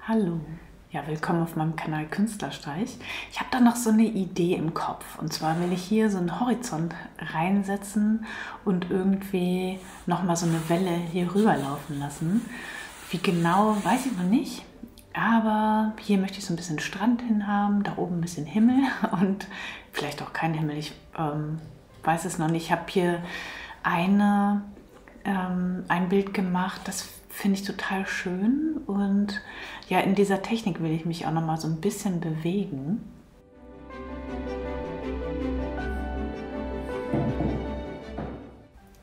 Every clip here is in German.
Hallo, ja, willkommen auf meinem Kanal Künstlerstreich. Ich habe da noch so eine Idee im Kopf, und zwar will ich hier so einen Horizont reinsetzen und irgendwie nochmal so eine Welle hier rüberlaufen lassen. Wie genau, weiß ich noch nicht, aber hier möchte ich so ein bisschen Strand hin haben, da oben ein bisschen Himmel und vielleicht auch kein Himmel, ich weiß es noch nicht. Ich habe hier ein Bild gemacht, das finde ich total schön, und ja, in dieser Technik will ich mich auch noch mal so ein bisschen bewegen.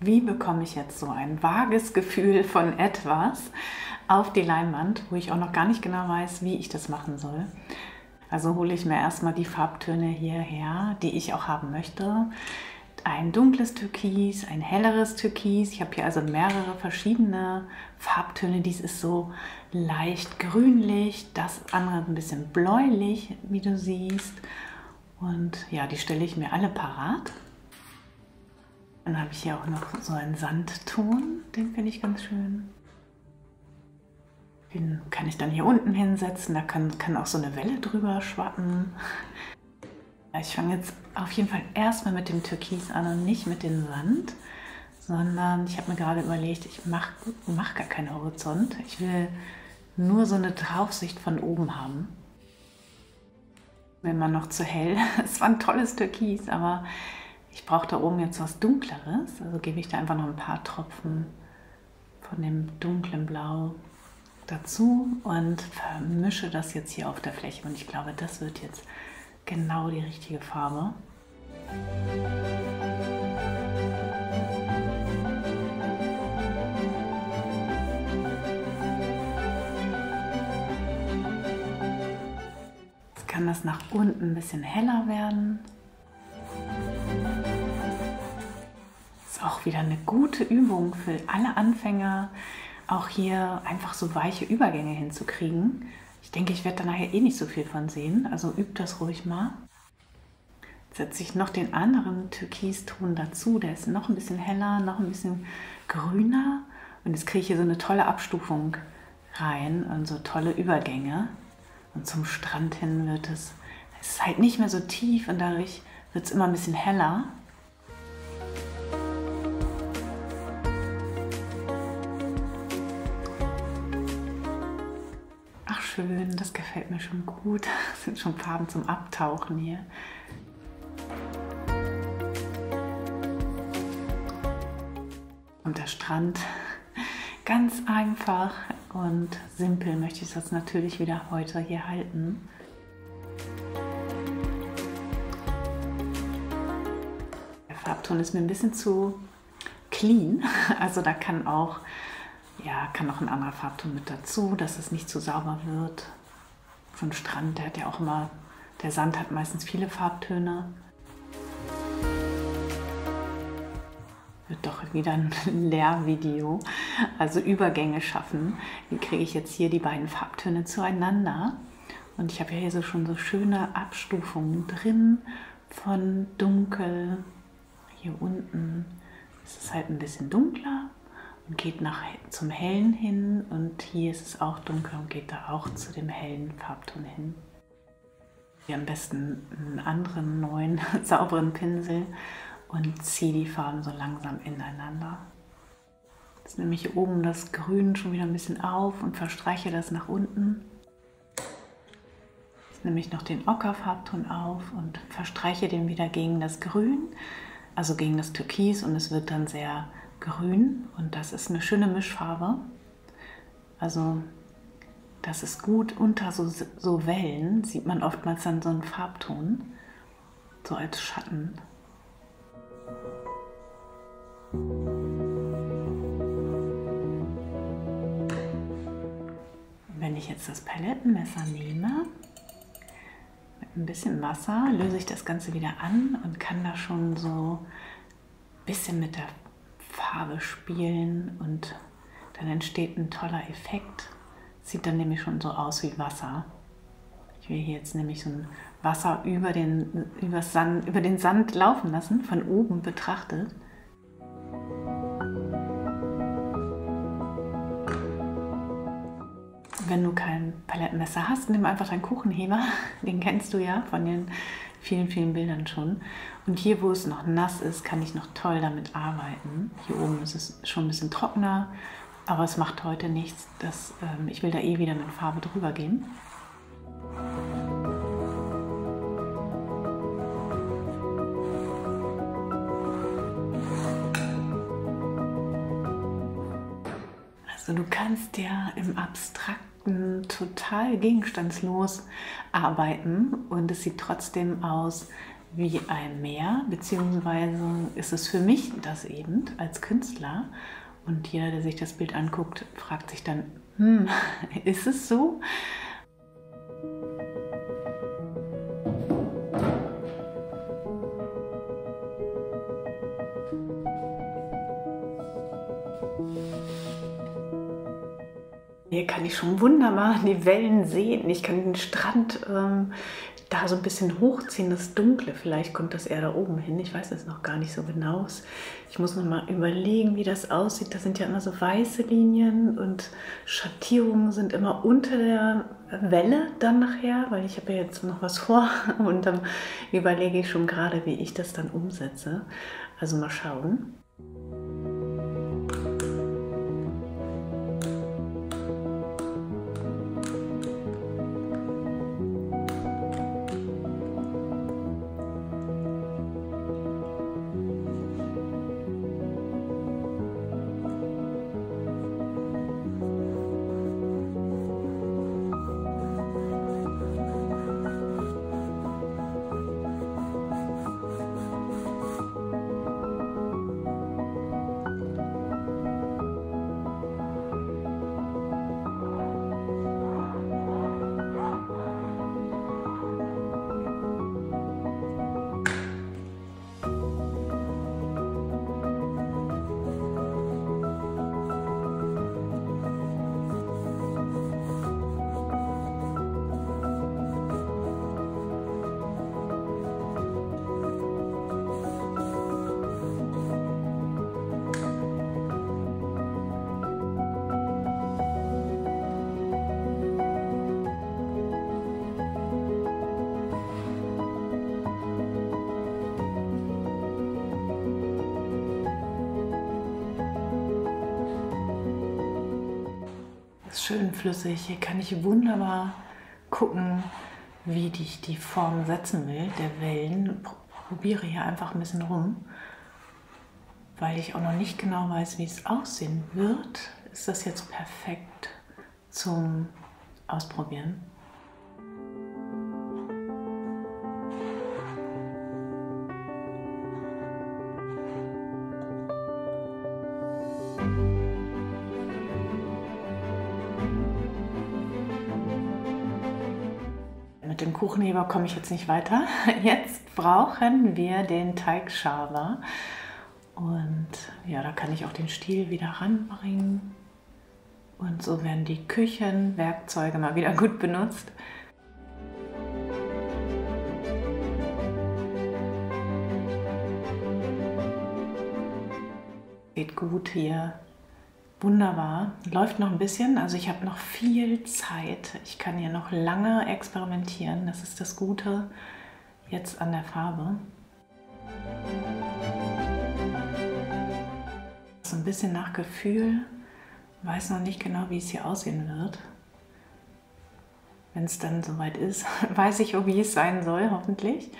Wie bekomme ich jetzt so ein vages Gefühl von etwas auf die Leinwand, wo ich auch noch gar nicht genau weiß, wie ich das machen soll? Also hole ich mir erstmal die Farbtöne hierher, die ich auch haben möchte. Ein dunkles Türkis, ein helleres Türkis. Ich habe hier also mehrere verschiedene Farbtöne. Dies ist so leicht grünlich, das andere ein bisschen bläulich, wie du siehst. Und ja, die stelle ich mir alle parat. Dann habe ich hier auch noch so einen Sandton, den finde ich ganz schön. Den kann ich dann hier unten hinsetzen, da kann auch so eine Welle drüber schwappen. Ich fange jetzt auf jeden Fall erstmal mit dem Türkis an und nicht mit dem Sand, sondern ich habe mir gerade überlegt, ich mach gar keinen Horizont. Ich will nur so eine Draufsicht von oben haben. Mir immer noch zu hell. Es war ein tolles Türkis, aber ich brauche da oben jetzt was Dunkleres. Also gebe ich da einfach noch ein paar Tropfen von dem dunklen Blau dazu und vermische das jetzt hier auf der Fläche. Und ich glaube, das wird jetzt genau die richtige Farbe. Jetzt kann das nach unten ein bisschen heller werden. Ist auch wieder eine gute Übung für alle Anfänger, auch hier einfach so weiche Übergänge hinzukriegen. Ich denke, ich werde da nachher eh nicht so viel von sehen, also übt das ruhig mal. Jetzt setze ich noch den anderen Türkiston dazu, der ist noch ein bisschen heller, noch ein bisschen grüner, und jetzt kriege ich hier so eine tolle Abstufung rein und so tolle Übergänge. Und zum Strand hin wird es ist halt nicht mehr so tief und dadurch wird es immer ein bisschen heller. Schön, das gefällt mir schon gut. Das sind schon Farben zum Abtauchen hier. Und der Strand, ganz einfach und simpel möchte ich das natürlich wieder heute hier halten. Der Farbton ist mir ein bisschen zu clean, also da kann auch ein anderer Farbton mit dazu, dass es nicht zu sauber wird. So ein Strand, der hat ja auch immer, der Sand hat meistens viele Farbtöne. Wird doch wieder ein Lehrvideo, also Übergänge schaffen. Wie kriege ich jetzt hier die beiden Farbtöne zueinander? Und ich habe ja hier so schon so schöne Abstufungen drin von dunkel. Hier unten ist es halt ein bisschen dunkler und geht zum hellen hin, und hier ist es auch dunkel und geht da auch zu dem hellen Farbton hin. Hier am besten einen anderen neuen sauberen Pinsel und ziehe die Farben so langsam ineinander. Jetzt nehme ich hier oben das Grün schon wieder ein bisschen auf und verstreiche das nach unten. Jetzt nehme ich noch den Ockerfarbton auf und verstreiche den wieder gegen das Grün, also gegen das Türkis, und es wird dann sehr grün, und das ist eine schöne Mischfarbe. Also das ist gut unter so Wellen, sieht man oftmals dann so einen Farbton, so als Schatten. Wenn ich jetzt das Palettenmesser nehme, mit ein bisschen Wasser, löse ich das Ganze wieder an und kann da schon so ein bisschen mit der Farbe spielen, und dann entsteht ein toller Effekt. Sieht dann nämlich schon so aus wie Wasser. Ich will hier jetzt nämlich so ein Wasser über den Sand laufen lassen, von oben betrachtet. wenn du kein Palettenmesser hast, nimm einfach deinen Kuchenheber. Den kennst du ja von den vielen, vielen Bildern schon. Und hier, wo es noch nass ist, kann ich noch toll damit arbeiten. Hier oben ist es schon ein bisschen trockener, aber es macht heute nichts. Ich will da eh wieder mit Farbe drüber gehen. Also du kannst ja im Abstrakten total gegenstandslos arbeiten und es sieht trotzdem aus wie ein Meer, beziehungsweise ist es für mich das eben als Künstler. Und jeder, der sich das Bild anguckt, fragt sich dann, ist es so? Hier kann ich schon wunderbar die Wellen sehen. Ich kann den Strand da so ein bisschen hochziehen, das Dunkle. Vielleicht kommt das eher da oben hin. Ich weiß es noch gar nicht so genau. Ich muss noch mal überlegen, wie das aussieht. Das sind ja immer so weiße Linien und Schattierungen sind immer unter der Welle dann nachher, weil ich habe ja jetzt noch was vor und dann überlege ich schon gerade, wie ich das dann umsetze. Also mal schauen. Schön flüssig. Hier kann ich wunderbar gucken, wie ich die Form setzen will, der Wellen. Probiere hier einfach ein bisschen rum, weil ich auch noch nicht genau weiß, wie es aussehen wird. Ist das jetzt perfekt zum Ausprobieren? Mit dem Kuchenheber komme ich jetzt nicht weiter. Jetzt brauchen wir den Teigschaber. Und ja, da kann ich auch den Stiel wieder ranbringen. Und so werden die Küchenwerkzeuge mal wieder gut benutzt. Geht gut hier. Wunderbar. Läuft noch ein bisschen, also ich habe noch viel Zeit. Ich kann hier noch lange experimentieren. Das ist das Gute jetzt an der Farbe. So ein bisschen nach Gefühl. Weiß noch nicht genau, wie es hier aussehen wird. Wenn es dann soweit ist, weiß ich, wie es sein soll, hoffentlich.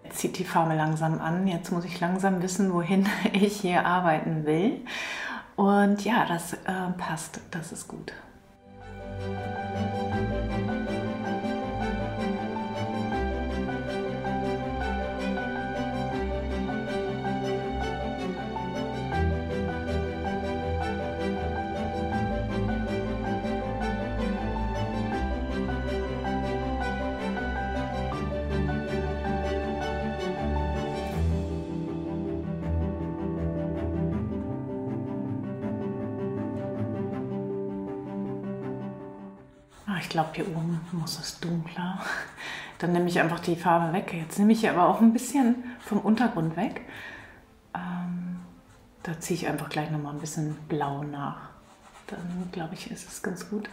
Zieht die Farbe langsam an. Jetzt muss ich langsam wissen, wohin ich hier arbeiten will. Und ja, das passt, das ist gut. Ich glaube, hier oben muss es dunkler. Dann nehme ich einfach die Farbe weg. Jetzt nehme ich hier aber auch ein bisschen vom Untergrund weg. Da ziehe ich einfach gleich nochmal ein bisschen Blau nach. Dann glaube ich, ist es ganz gut.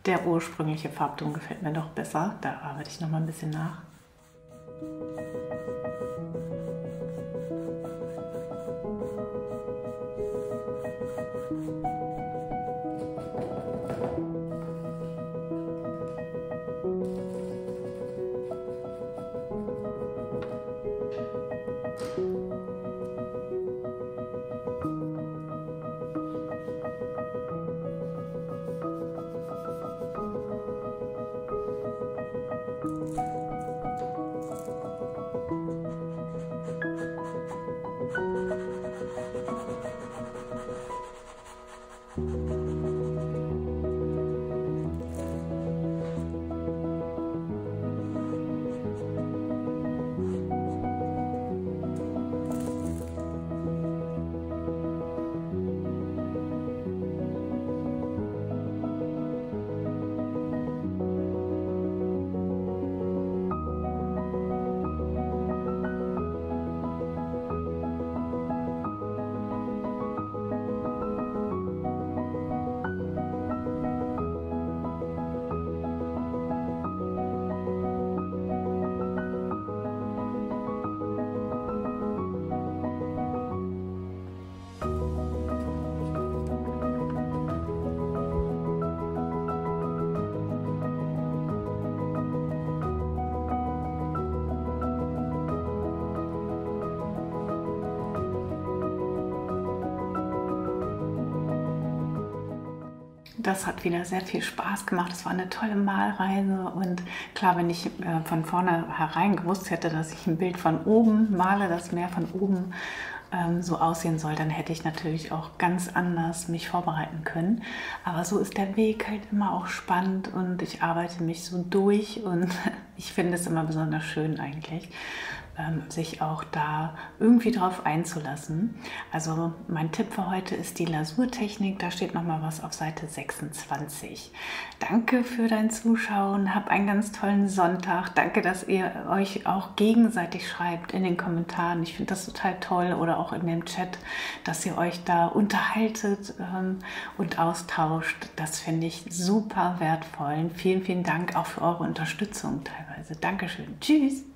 Der ursprüngliche Farbton gefällt mir doch besser. Da arbeite ich noch mal ein bisschen nach. Das hat wieder sehr viel Spaß gemacht. Es war eine tolle Malreise und klar, wenn ich von vornherein gewusst hätte, dass ich ein Bild von oben male, das mehr von oben so aussehen soll, dann hätte ich natürlich auch ganz anders mich vorbereiten können. Aber so ist der Weg halt immer auch spannend und ich arbeite mich so durch und ich finde es immer besonders schön eigentlich, sich auch da irgendwie drauf einzulassen. Also mein Tipp für heute ist die Lasurtechnik. Da steht noch mal was auf Seite 26. Danke für dein Zuschauen. Hab einen ganz tollen Sonntag. Danke, dass ihr euch auch gegenseitig schreibt in den Kommentaren. Ich finde das total toll oder auch in dem Chat, dass ihr euch da unterhaltet und austauscht. Das finde ich super wertvoll. Vielen, vielen Dank auch für eure Unterstützung teilweise. Dankeschön. Tschüss.